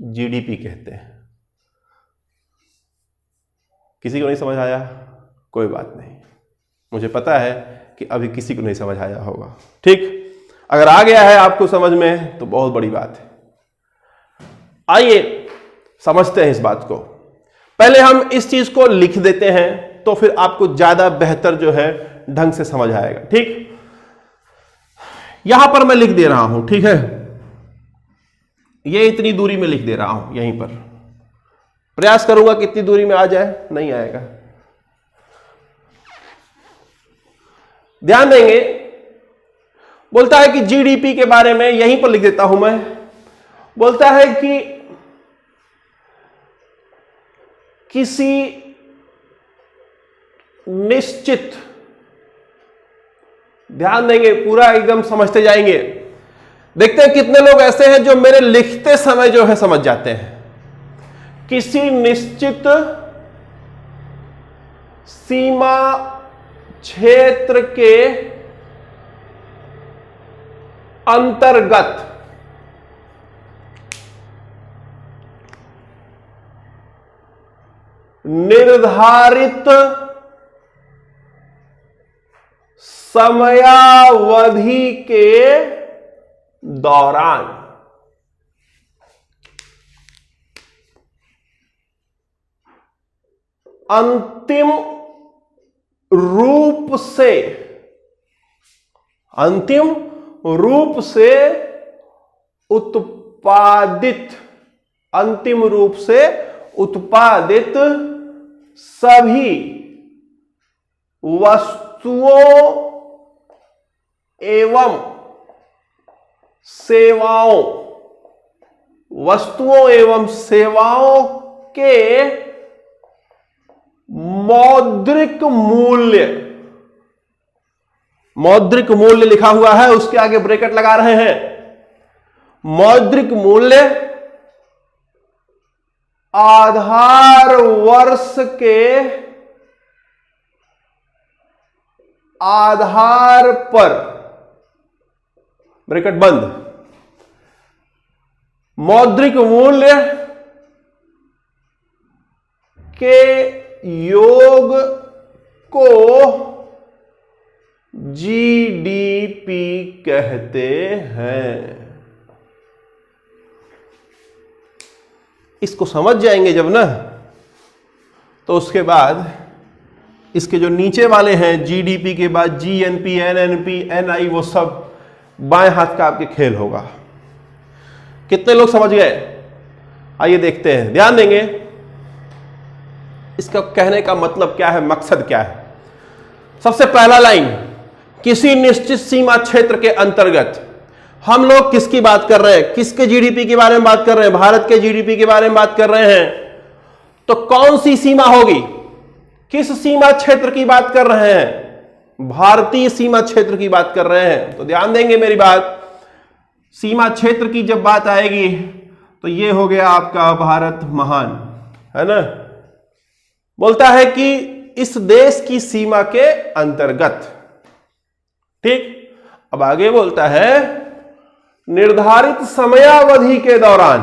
जीडीपी कहते हैं। किसी को नहीं समझ आया? कोई बात नहीं, मुझे पता है कि अभी किसी को नहीं समझ आया होगा। ठीक? अगर आ गया है आपको समझ में तो बहुत बड़ी बात है। आइए समझते हैं इस बात को। पहले हम इस चीज को लिख देते हैं तो फिर आपको ज्यादा बेहतर जो है ढंग से समझ आएगा। ठीक? यहां पर मैं लिख दे रहा हूं, ठीक है, ये इतनी दूरी में लिख दे रहा हूं, यहीं पर प्रयास करूंगा कितनी दूरी में आ जाए, नहीं आएगा। ध्यान देंगे, बोलता है कि जीडीपी के बारे में यहीं पर लिख देता हूं मैं। बोलता है कि किसी निश्चित, ध्यान देंगे, पूरा एकदम समझते जाएंगे। देखते हैं कितने लोग ऐसे हैं जो मेरे लिखते समय जो है समझ जाते हैं। किसी निश्चित सीमा क्षेत्र के अंतर्गत निर्धारित समयावधि के दौरान अंतिम रूप से उत्पादित सभी वस्तुओं एवं सेवाओं के मौद्रिक मूल्य मौद्रिक मूल्य लिखा हुआ है, उसके आगे ब्रैकेट लगा रहे हैं। मौद्रिक मूल्य आधार वर्ष के आधार पर, ब्रैकेट बंद, मौद्रिक मूल्य के योग को जीडीपी कहते हैं। इसको समझ जाएंगे जब ना, तो उसके बाद इसके जो नीचे वाले हैं जीडीपी के बाद जीएनपी, एनएनपी, एनआई, वो सब बाएं हाथ का आपके खेल होगा। कितने लोग समझ गए? आइए देखते हैं, ध्यान देंगे इसका कहने का मतलब क्या है, मकसद क्या है। सबसे पहला लाइन, किसी निश्चित सीमा क्षेत्र के अंतर्गत। हम लोग किसकी बात कर रहे हैं? किसके जीडीपी के बारे में बात कर रहे हैं? भारत के जीडीपी के बारे में बात कर रहे हैं। तो कौन सी सीमा होगी? किस सीमा क्षेत्र की बात कर रहे हैं? भारतीय सीमा क्षेत्र की बात कर रहे हैं। तो ध्यान देंगे मेरी बात, सीमा क्षेत्र की जब बात आएगी तो ये हो गया आपका भारत महान, है ना। बोलता है कि इस देश की सीमा के अंतर्गत, ठीक। अब आगे बोलता है निर्धारित समयावधि के दौरान।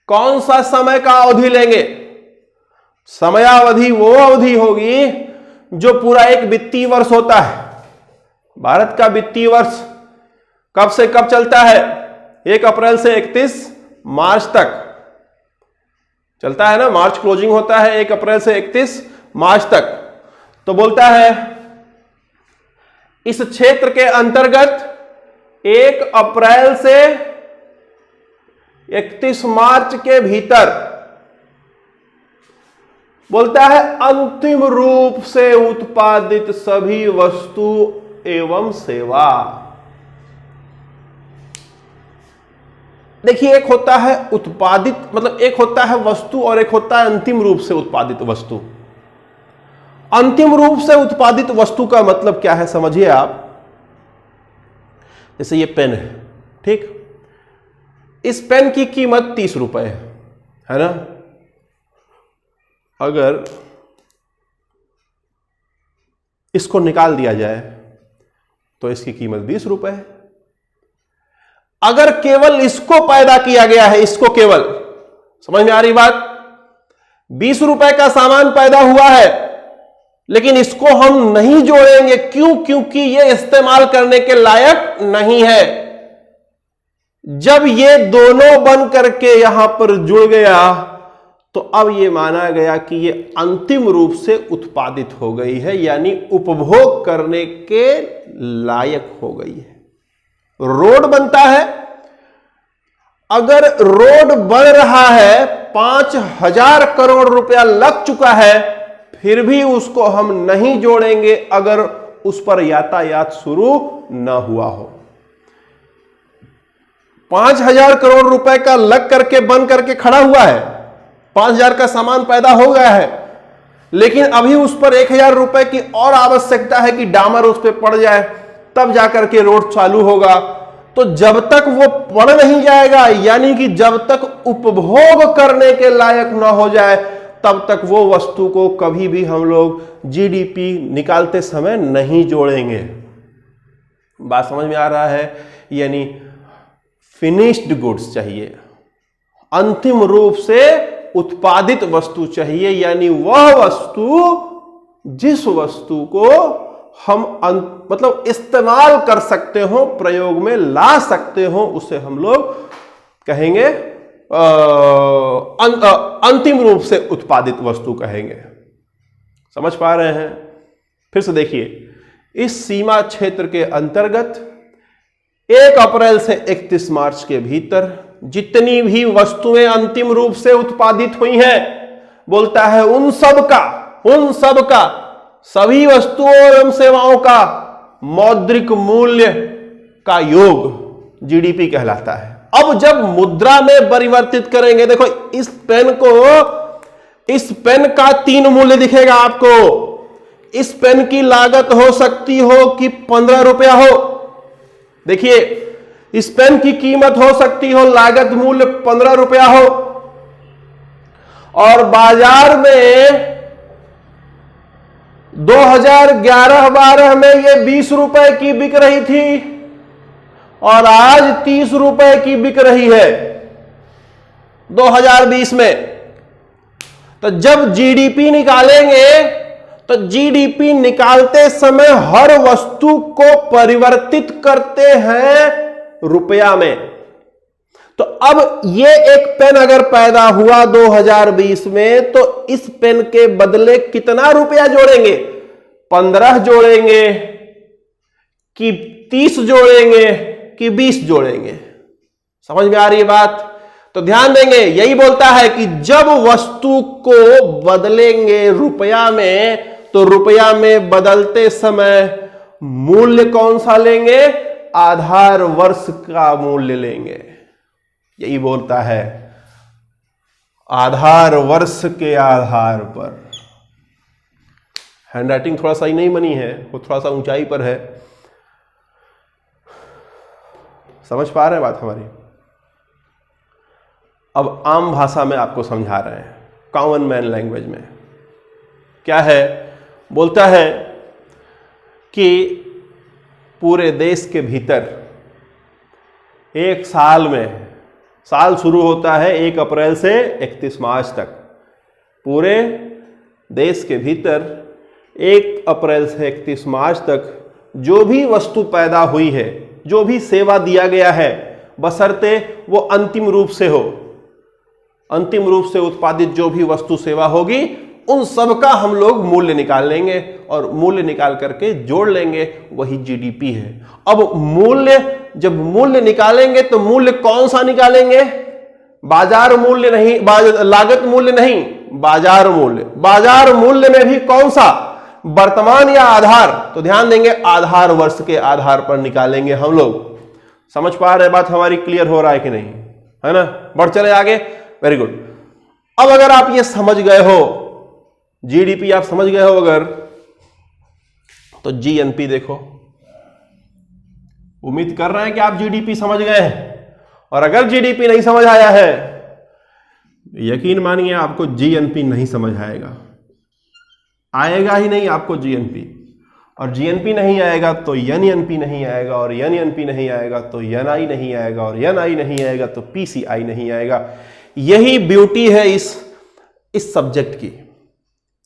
कौन सा समय का अवधि लेंगे? समयावधि वो अवधि होगी जो पूरा एक वित्तीय वर्ष होता है। भारत का वित्तीय वर्ष कब से कब चलता है? 1 अप्रैल से 31 मार्च तक चलता है ना, मार्च क्लोजिंग होता है 1 अप्रैल से 31 मार्च तक। तो बोलता है इस क्षेत्र के अंतर्गत 1 अप्रैल से 31 मार्च के भीतर, बोलता है अंतिम रूप से उत्पादित सभी वस्तु एवं सेवा। देखिए, एक होता है उत्पादित, मतलब एक होता है वस्तु और एक होता है अंतिम रूप से उत्पादित वस्तु। अंतिम रूप से उत्पादित वस्तु का मतलब क्या है समझिए आप। जैसे ये पेन है, ठीक, इस पेन की कीमत 30 रुपए है ना। अगर इसको निकाल दिया जाए तो इसकी कीमत 20 रुपए है। अगर केवल इसको पैदा किया गया है, इसको केवल, समझ में आ रही बात, 20 रुपए का सामान पैदा हुआ है, लेकिन इसको हम नहीं जोड़ेंगे। क्यों? क्योंकि यह इस्तेमाल करने के लायक नहीं है। जब ये दोनों बन करके यहां पर जुड़ गया तो अब यह माना गया कि यह अंतिम रूप से उत्पादित हो गई है, यानी उपभोग करने के लायक हो गई है। रोड बनता है, अगर रोड बन रहा है, 5,000 करोड़ रुपया लग चुका है, फिर भी उसको हम नहीं जोड़ेंगे अगर उस पर यातायात शुरू न हुआ हो। 5,000 करोड़ रुपए का लग करके बन करके खड़ा हुआ है, 5,000 का सामान पैदा हो गया है, लेकिन अभी उस पर 1,000 रुपए की और आवश्यकता है कि डामर उस पर पड़ जाए, तब जाकर के रोड चालू होगा। तो जब तक वो पड़ नहीं जाएगा, यानी कि जब तक उपभोग करने के लायक ना हो जाए, तब तक वो वस्तु को कभी भी हम लोग जीडीपी निकालते समय नहीं जोड़ेंगे। बात समझ में आ रहा है? यानी फिनिश्ड गुड्स चाहिए, अंतिम रूप से उत्पादित वस्तु चाहिए, यानी वह वस्तु जिस वस्तु को हम मतलब इस्तेमाल कर सकते हो, प्रयोग में ला सकते हो, उसे हम लोग कहेंगे अंतिम रूप से उत्पादित वस्तु कहेंगे। समझ पा रहे हैं? फिर से देखिए, इस सीमा क्षेत्र के अंतर्गत 1 अप्रैल से 31 मार्च के भीतर जितनी भी वस्तुएं अंतिम रूप से उत्पादित हुई हैं, बोलता है उन सब का सभी वस्तुओं एवं सेवाओं का मौद्रिक मूल्य का योग जीडीपी कहलाता है। अब जब मुद्रा में परिवर्तित करेंगे, देखो इस पेन का 3 मूल्य दिखेगा आपको इस पेन की लागत हो सकती हो कि 15 रुपया हो। देखिए, इस पेन की कीमत हो सकती हो, लागत मूल्य 15 रुपया हो, और बाजार में 2011-12 में ये 20 रुपए की बिक रही थी और आज 30 रुपए की बिक रही है 2020 में। तो जब जीडीपी निकालेंगे तो जीडीपी निकालते समय हर वस्तु को परिवर्तित करते हैं रुपया में। तो अब ये एक पेन अगर पैदा हुआ 2020 में, तो इस पेन के बदले कितना रुपया जोड़ेंगे? 15 जोड़ेंगे कि 30 जोड़ेंगे कि 20 जोड़ेंगे? समझ में आ रही है बात? तो ध्यान देंगे, यही बोलता है कि जब वस्तु को बदलेंगे रुपया में, तो रुपया में बदलते समय मूल्य कौन सा लेंगे? आधार वर्ष का मूल्य लेंगे। यही बोलता है, आधार वर्ष के आधार पर। हैंडराइटिंग थोड़ा सा ही नहीं बनी है, वो थोड़ा सा ऊंचाई पर है। समझ पा रहे हैं बात हमारी? अब आम भाषा में आपको समझा रहे हैं, कॉमन मैन लैंग्वेज में। क्या है? बोलता है कि पूरे देश के भीतर एक साल में, साल शुरू होता है 1 अप्रैल से 31 मार्च तक, पूरे देश के भीतर 1 अप्रैल से 31 मार्च तक जो भी वस्तु पैदा हुई है, जो भी सेवा दिया गया है, बशर्ते वो अंतिम रूप से हो, अंतिम रूप से उत्पादित जो भी वस्तु सेवा होगी, उन सब का हम लोग मूल्य निकाल लेंगे और मूल्य निकाल करके जोड़ लेंगे, वही जीडीपी है। अब मूल्य, जब मूल्य निकालेंगे तो मूल्य कौन सा निकालेंगे? बाजार मूल्य नहीं, लागत मूल्य नहीं, बाजार मूल्य। बाजार मूल्य में भी कौन सा? वर्तमान या आधार? तो ध्यान देंगे, आधार वर्ष के आधार पर निकालेंगे हम लोग। समझ पा रहे बात हमारी? क्लियर हो रहा है कि नहीं? है ना? बढ़ चले आगे। Very good. अब अगर आप ये समझ गए हो, जीडीपी आप समझ गए हो अगर, तो जीएनपी देखो। उम्मीद कर रहे हैं कि आप जीडीपी समझ गए हैं, और अगर जीडीपी नहीं समझ आया है, यकीन मानिए आपको जीएनपी नहीं समझ आएगा, आएगा ही नहीं आपको जीएनपी। और जीएनपी नहीं आएगा तो एनएनपी नहीं आएगा, और एनएनपी नहीं आएगा तो एनआई नहीं आएगा, और एनआई नहीं आएगा तो पीसीआई नहीं आएगा। यही ब्यूटी है इस सब्जेक्ट की,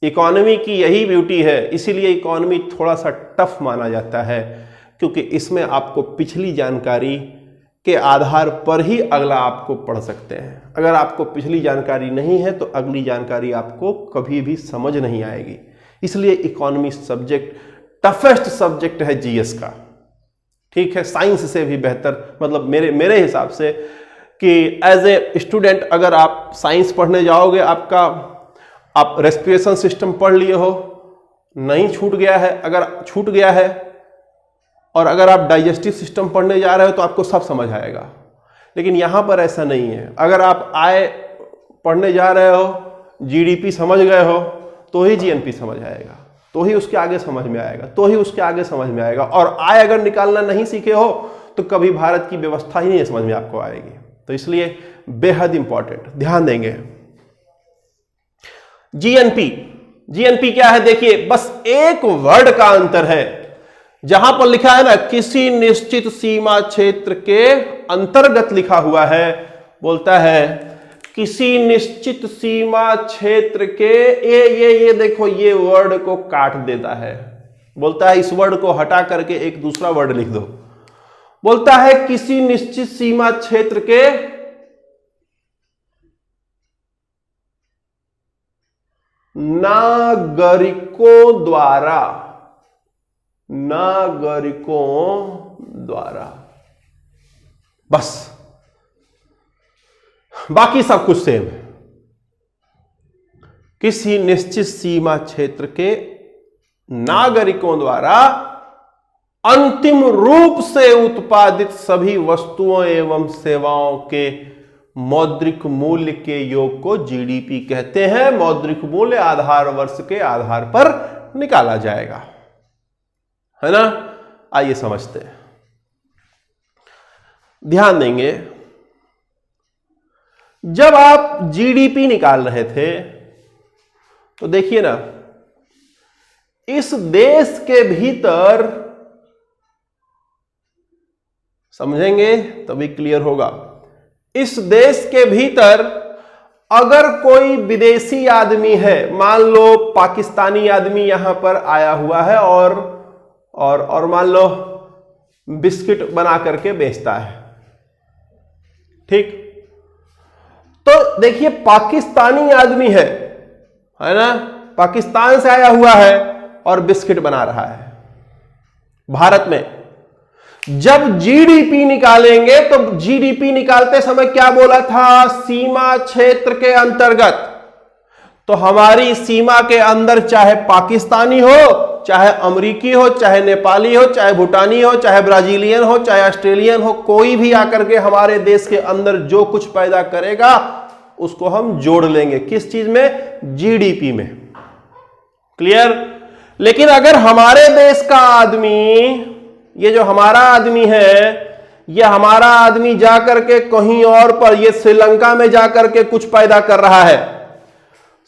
इकोनॉमी की यही ब्यूटी है। इसीलिए इकोनॉमी थोड़ा सा टफ माना जाता है, क्योंकि इसमें आपको पिछली जानकारी के आधार पर ही अगला आपको पढ़ सकते हैं। अगर आपको पिछली जानकारी नहीं है तो अगली जानकारी आपको कभी भी समझ नहीं आएगी। इसलिए इकोनॉमी सब्जेक्ट टफेस्ट सब्जेक्ट है जीएस का। ठीक है, साइंस से भी बेहतर, मतलब मेरे हिसाब से कि एज ए स्टूडेंट अगर आप साइंस पढ़ने जाओगे, आप रेस्पिरेशन सिस्टम पढ़ लिए हो, नहीं छूट गया है, अगर छूट गया है, और अगर आप डाइजेस्टिव सिस्टम पढ़ने जा रहे हो तो आपको सब समझ आएगा। लेकिन यहां पर ऐसा नहीं है। अगर आप आय पढ़ने जा रहे हो, जीडीपी समझ गए हो, तो ही जीएनपी समझ आएगा, तो ही उसके आगे समझ में आएगा, तो ही उसके आगे समझ में आएगा। और आय अगर निकालना नहीं सीखे हो तो कभी भारत की व्यवस्था ही नहीं समझ में आपको आएगी। तो इसलिए बेहद इंपॉर्टेंट, ध्यान देंगे। जीएनपी क्या है? देखिए, बस एक वर्ड का अंतर है। जहां पर लिखा है ना, किसी निश्चित सीमा क्षेत्र के अंतर्गत लिखा हुआ है, बोलता है किसी निश्चित सीमा क्षेत्र के, ये देखो, ये वर्ड को काट देता है। बोलता है इस वर्ड को हटा करके एक दूसरा वर्ड लिख दो। बोलता है किसी निश्चित सीमा क्षेत्र के नागरिकों द्वारा, बस, बाकी सब कुछ सेम है। किसी निश्चित सीमा क्षेत्र के नागरिकों द्वारा अंतिम रूप से उत्पादित सभी वस्तुओं एवं सेवाओं के मौद्रिक मूल्य के योग को जीडीपी कहते हैं। मौद्रिक मूल्य आधार वर्ष के आधार पर निकाला जाएगा, है ना। आइए समझते हैं, ध्यान देंगे। जब आप जीडीपी निकाल रहे थे तो देखिए ना, इस देश के भीतर, समझेंगे तभी क्लियर होगा, इस देश के भीतर अगर कोई विदेशी आदमी है, मान लो पाकिस्तानी आदमी यहां पर आया हुआ है और मान लो बिस्किट बना करके बेचता है, ठीक। तो देखिए पाकिस्तानी आदमी है ना, पाकिस्तान से आया हुआ है और बिस्किट बना रहा है भारत में। जब जीडीपी निकालेंगे तो जीडीपी निकालते समय क्या बोला था, सीमा क्षेत्र के अंतर्गत। तो हमारी सीमा के अंदर चाहे पाकिस्तानी हो, चाहे अमेरिकी हो, चाहे नेपाली हो, चाहे भूटानी हो, चाहे ब्राजीलियन हो, चाहे ऑस्ट्रेलियन हो, कोई भी आकर के हमारे देश के अंदर जो कुछ पैदा करेगा उसको हम जोड़ लेंगे। किस चीज में, जीडीपी में, क्लियर। लेकिन अगर हमारे देश का आदमी, ये जो हमारा आदमी है, ये हमारा आदमी जाकर के कहीं और पर, ये श्रीलंका में जाकर के कुछ पैदा कर रहा है,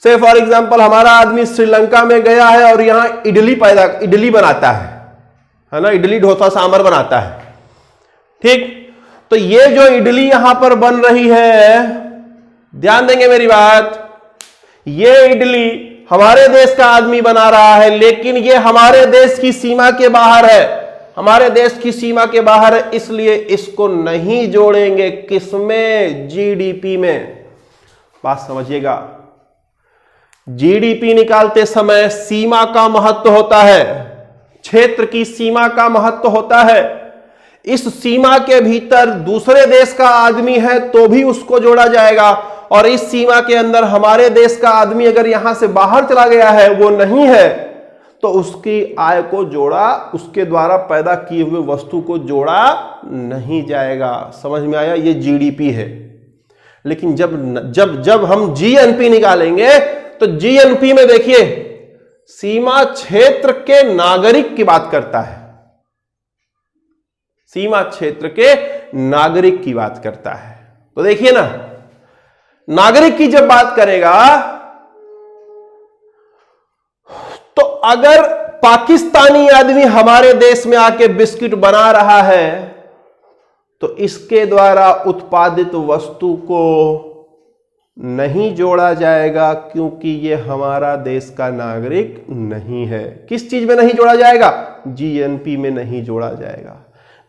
से फॉर एग्जांपल हमारा आदमी श्रीलंका में गया है और यहां इडली बनाता है ना, इडली डोसा सांभर बनाता है, ठीक। तो ये जो इडली यहां पर बन रही है, ध्यान देंगे मेरी बात, ये इडली हमारे देश का आदमी बना रहा है, लेकिन ये हमारे देश की सीमा के बाहर है, हमारे देश की सीमा के बाहर है, इसलिए इसको नहीं जोड़ेंगे। किसमें, जीडीपी में। बात समझिएगा, जीडीपी निकालते समय सीमा का महत्व होता है, क्षेत्र की सीमा का महत्व होता है। इस सीमा के भीतर दूसरे देश का आदमी है तो भी उसको जोड़ा जाएगा, और इस सीमा के अंदर हमारे देश का आदमी अगर यहां से बाहर चला गया है, वो नहीं है, तो उसकी आय को जोड़ा, उसके द्वारा पैदा किए हुए वस्तु को जोड़ा नहीं जाएगा। समझ में आया, ये जीडीपी है। लेकिन जब हम जीएनपी निकालेंगे तो जीएनपी में देखिए सीमा क्षेत्र के नागरिक की बात करता है, सीमा क्षेत्र के नागरिक की बात करता है। तो देखिए ना, नागरिक की जब बात करेगा तो अगर पाकिस्तानी आदमी हमारे देश में आके बिस्किट बना रहा है तो इसके द्वारा उत्पादित वस्तु को नहीं जोड़ा जाएगा, क्योंकि यह हमारा देश का नागरिक नहीं है। किस चीज में नहीं जोड़ा जाएगा, जीएनपी में नहीं जोड़ा जाएगा।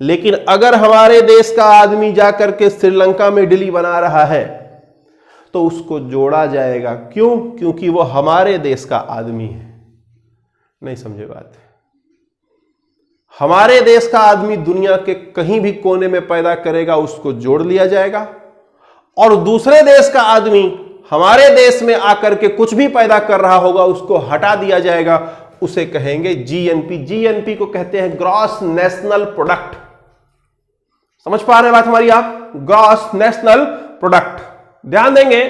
लेकिन अगर हमारे देश का आदमी जाकर के श्रीलंका में इडली बना रहा है तो उसको जोड़ा जाएगा। क्यों, क्योंकि वो हमारे देश का आदमी है। नहीं समझे बात, हमारे देश का आदमी दुनिया के कहीं भी कोने में पैदा करेगा, उसको जोड़ लिया जाएगा, और दूसरे देश का आदमी हमारे देश में आकर के कुछ भी पैदा कर रहा होगा, उसको हटा दिया जाएगा। उसे कहेंगे जीएनपी। जीएनपी को कहते हैं ग्रॉस नेशनल प्रोडक्ट। समझ पा रहे हैं बात हमारी आप, ग्रॉस नेशनल प्रोडक्ट। ध्यान देंगे,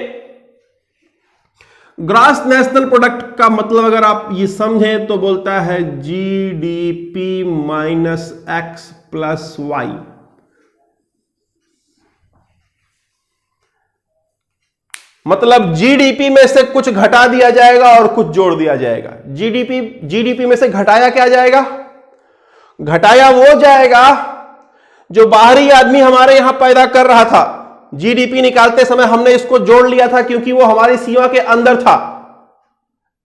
ग्रॉस नेशनल प्रोडक्ट का मतलब अगर आप ये समझें तो बोलता है GDP minus X plus Y. मतलब जीडीपी में से कुछ घटा दिया जाएगा और कुछ जोड़ दिया जाएगा। जीडीपी में से घटाया क्या जाएगा, घटाया वो जाएगा जो बाहरी आदमी हमारे यहां पैदा कर रहा था। जीडीपी निकालते समय हमने इसको जोड़ लिया था क्योंकि वो हमारी सीमा के अंदर था,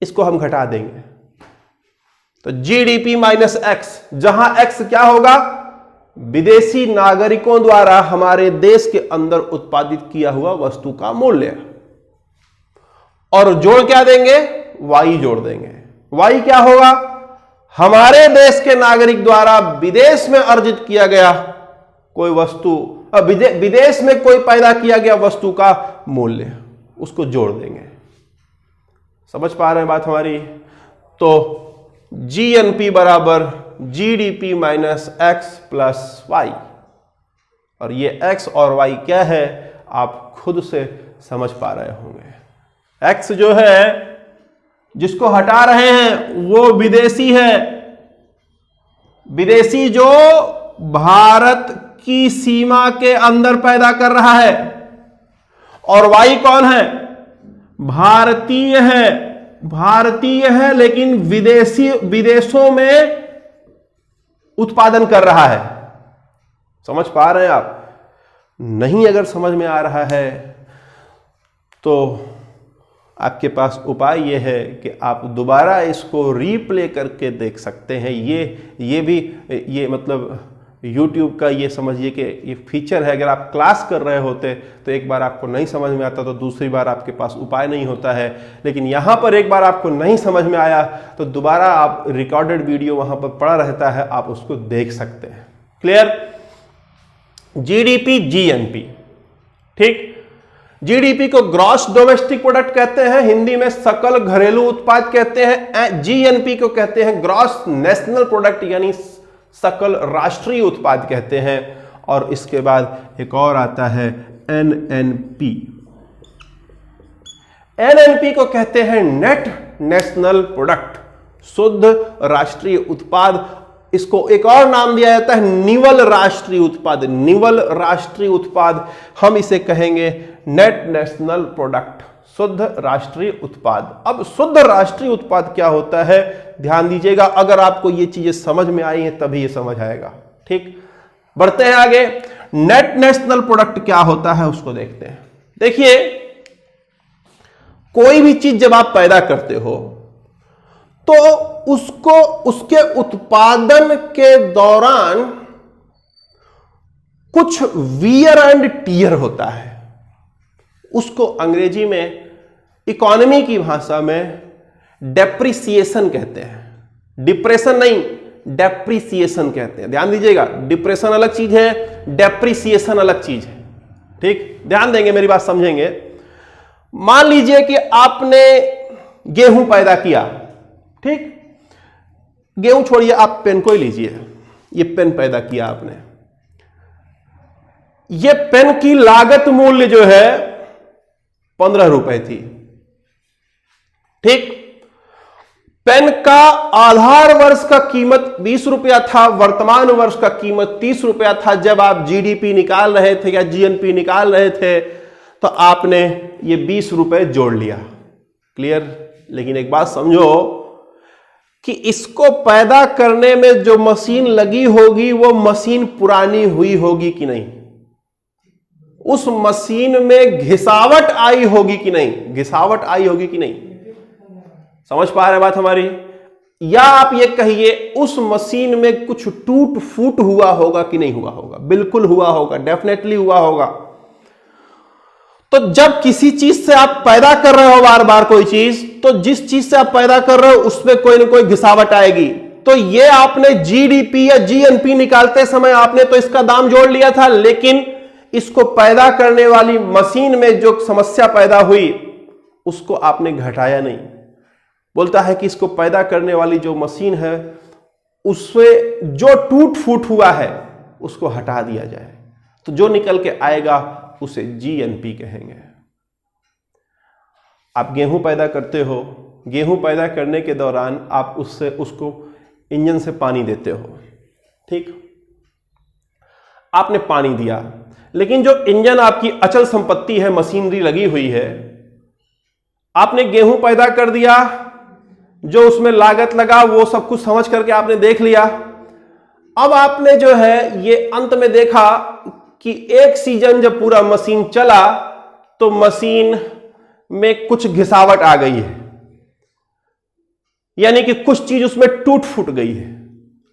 इसको हम घटा देंगे। तो जीडीपी माइनस एक्स, जहां एक्स क्या होगा, विदेशी नागरिकों द्वारा हमारे देश के अंदर उत्पादित किया हुआ वस्तु का मूल्य, और जोड़ क्या देंगे, वाई जोड़ देंगे। वाई क्या होगा, हमारे देश के नागरिक द्वारा विदेश में अर्जित किया गया कोई वस्तु, विदेश में कोई पैदा किया गया वस्तु का मूल्य, उसको जोड़ देंगे। समझ पा रहे हैं बात हमारी। तो जीएनपी बराबर GDP minus X plus Y, और ये एक्स और वाई क्या है आप खुद से समझ पा रहे होंगे। एक्स जो है जिसको हटा रहे हैं वो विदेशी है, विदेशी जो भारत की सीमा के अंदर पैदा कर रहा है। और वाई कौन है? भारतीय है, भारतीय है लेकिन विदेशी विदेशों में उत्पादन कर रहा है। समझ पा रहे हैं आप? नहीं अगर समझ में आ रहा है तो आपके पास उपाय यह है कि आप दोबारा इसको रीप्ले करके देख सकते हैं। ये मतलब YouTube का ये समझिए कि ये फीचर है। अगर आप क्लास कर रहे होते तो एक बार आपको नहीं समझ में आता तो दूसरी बार आपके पास उपाय नहीं होता है, लेकिन यहाँ पर एक बार आपको नहीं समझ में आया तो दोबारा आप रिकॉर्डेड वीडियो वहाँ पर पड़ा रहता है, आप उसको देख सकते हैं। क्लियर? जीडीपी, जीएनपी, ठीक। जीडीपी को ग्रॉस डोमेस्टिक प्रोडक्ट कहते हैं, हिंदी में सकल घरेलू उत्पाद कहते हैं। जीएनपी को कहते हैं ग्रॉस नेशनल प्रोडक्ट यानी सकल राष्ट्रीय उत्पाद कहते हैं। और इसके बाद एक और आता है एनएनपी। एनएनपी को कहते हैं नेट नेशनल प्रोडक्ट, शुद्ध राष्ट्रीय उत्पाद। इसको एक और नाम दिया जाता है निवल राष्ट्रीय उत्पाद। निवल राष्ट्रीय उत्पाद, हम इसे कहेंगे नेट नेशनल प्रोडक्ट, शुद्ध राष्ट्रीय उत्पाद। अब शुद्ध राष्ट्रीय उत्पाद क्या होता है ध्यान दीजिएगा, अगर आपको ये चीजें समझ में आई हैं तभी ये समझ आएगा। ठीक, बढ़ते हैं आगे। नेट नेशनल प्रोडक्ट क्या होता है उसको देखते हैं। देखिए, कोई भी चीज जब आप पैदा करते हो तो उसको उसके उत्पादन के दौरान कुछ वियर एंड टीयर होता है। उसको अंग्रेजी में, इकोनॉमी की भाषा में डेप्रिसिएशन कहते हैं। डिप्रेशन नहीं, डेप्रिसिएशन कहते हैं। ध्यान दीजिएगा, डिप्रेशन अलग चीज है, डेप्रिसिएशन अलग चीज है। ठीक, ध्यान देंगे, मेरी बात समझेंगे। मान लीजिए कि आपने गेहूं पैदा किया। ठीक, गेहूं छोड़िए, आप पेन को ही लीजिए। ये पेन पैदा किया आपने। ये पेन की लागत मूल्य जो है 15 रुपए थी। ठीक, पेन का आधार वर्ष का कीमत 20 रुपया था, वर्तमान वर्ष का कीमत 30 रुपया था। जब आप जीडीपी निकाल रहे थे या जीएनपी निकाल रहे थे तो आपने ये 20 रुपए जोड़ लिया। क्लियर? लेकिन एक बात समझो कि इसको पैदा करने में जो मशीन लगी होगी वो मशीन पुरानी हुई होगी कि नहीं, उस मशीन में घिसावट आई होगी कि नहीं, घिसावट आई होगी कि नहीं। समझ पा रहे बात हमारी? या आप ये कहिए उस मशीन में कुछ टूट फूट हुआ होगा कि नहीं हुआ होगा? बिल्कुल हुआ होगा, डेफिनेटली हुआ होगा। तो जब किसी चीज से आप पैदा कर रहे हो बार बार कोई चीज, तो जिस चीज से आप पैदा कर रहे हो उसमें कोई ना कोई घिसावट आएगी। तो ये आपने जीडीपी या जीएनपी निकालते समय आपने तो इसका दाम जोड़ लिया था, लेकिन इसको पैदा करने वाली मशीन में जो समस्या पैदा हुई उसको आपने घटाया नहीं। बोलता है कि इसको पैदा करने वाली जो मशीन है उससे जो टूट फूट हुआ है उसको हटा दिया जाए, तो जो निकल के आएगा उसे जीएनपी कहेंगे। आप गेहूं पैदा करते हो, गेहूं पैदा करने के दौरान आप उसको इंजन से पानी देते हो। ठीक, आपने पानी दिया, लेकिन जो इंजन आपकी अचल संपत्ति है, मशीनरी लगी हुई है, आपने गेहूं पैदा कर दिया, जो उसमें लागत लगा वो सब कुछ समझ करके आपने देख लिया। अब आपने जो है ये अंत में देखा कि एक सीजन जब पूरा मशीन चला तो मशीन में कुछ घिसावट आ गई है, यानी कि कुछ चीज उसमें टूट फूट गई है।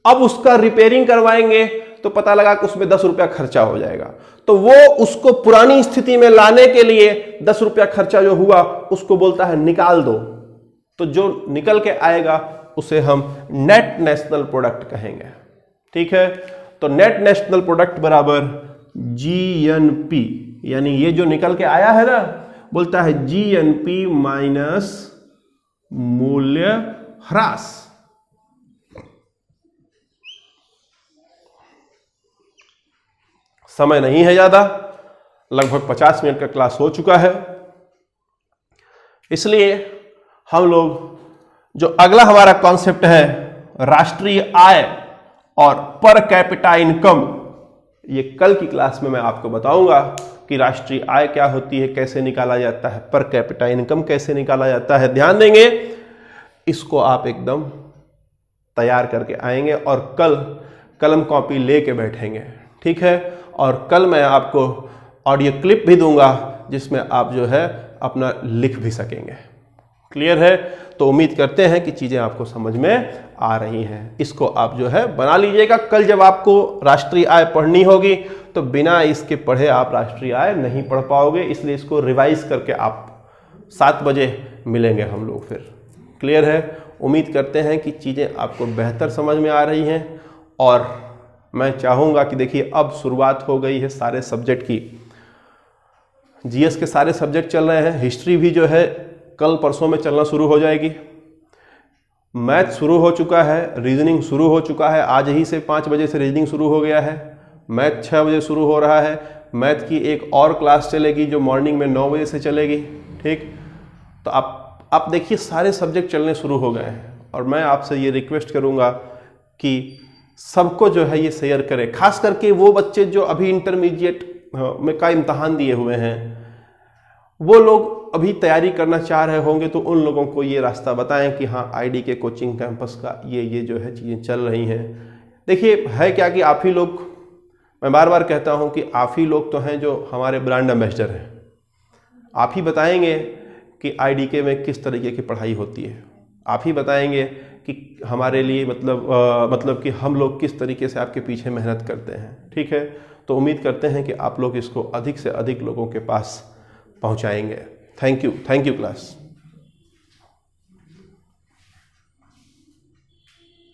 अब उसका रिपेयरिंग करवाएंगे तो पता लगा कि उसमें 10 रुपया खर्चा हो जाएगा। तो वो उसको पुरानी स्थिति में लाने के लिए 10 रुपया खर्चा जो हुआ उसको बोलता है निकाल दो। तो जो निकल के आएगा उसे हम नेट नेशनल प्रोडक्ट कहेंगे। ठीक है, तो नेट नेशनल प्रोडक्ट बराबर जीएनपी, यानी ये जो निकल के आया है ना, बोलता है जीएनपी माइनस मूल्य ह्रास। समय नहीं है ज्यादा, लगभग 50 मिनट का क्लास हो चुका है, इसलिए हम लोग जो अगला हमारा कॉन्सेप्ट है राष्ट्रीय आय और पर कैपिटा इनकम, ये कल की क्लास में मैं आपको बताऊंगा कि राष्ट्रीय आय क्या होती है, कैसे निकाला जाता है, पर कैपिटा इनकम कैसे निकाला जाता है। ध्यान देंगे, इसको आप एकदम तैयार करके आएंगे और कल कलम कॉपी लेके बैठेंगे, ठीक है। और कल मैं आपको ऑडियो क्लिप भी दूंगा जिसमें आप जो है अपना लिख भी सकेंगे। क्लियर है? तो उम्मीद करते हैं कि चीज़ें आपको समझ में आ रही हैं। इसको आप जो है बना लीजिएगा। कल जब आपको राष्ट्रीय आय पढ़नी होगी तो बिना इसके पढ़े आप राष्ट्रीय आय नहीं पढ़ पाओगे, इसलिए इसको रिवाइज करके आप 7 बजे मिलेंगे हम लोग फिर। क्लियर है? उम्मीद करते हैं कि चीज़ें आपको बेहतर समझ में आ रही हैं और मैं चाहूँगा कि देखिए अब शुरुआत हो गई है सारे सब्जेक्ट की। जीएस के सारे सब्जेक्ट चल रहे हैं, हिस्ट्री भी जो है कल परसों में चलना शुरू हो जाएगी, मैथ शुरू हो चुका है, रीजनिंग शुरू हो चुका है, आज ही से 5 बजे से रीजनिंग शुरू हो गया है, मैथ 6 बजे शुरू हो रहा है, मैथ की एक और क्लास चलेगी जो मॉर्निंग में 9 बजे से चलेगी, ठीक। तो आप देखिए सारे सब्जेक्ट चलने शुरू हो गए हैं और मैं आपसे ये रिक्वेस्ट करूँगा कि सबको जो है ये शेयर करें, खास करके वो बच्चे जो अभी इंटरमीडिएट में का इम्तहान दिए हुए हैं, वो लोग अभी तैयारी करना चाह रहे होंगे तो उन लोगों को ये रास्ता बताएं कि हाँ आईडी के कोचिंग कैंपस का ये जो है चीज़ें चल रही हैं। देखिए है क्या कि आप ही लोग, मैं बार बार कहता हूँ कि आप ही लोग तो हैं जो हमारे ब्रांड एम्बेसडर हैं। आप ही बताएंगे कि आईडीके में किस तरीके की पढ़ाई होती है, आप ही बताएंगे कि हमारे लिए मतलब कि हम लोग किस तरीके से आपके पीछे मेहनत करते हैं, ठीक है। तो उम्मीद करते हैं कि आप लोग इसको अधिक से अधिक लोगों के पास पहुंचाएंगे। Thank you class.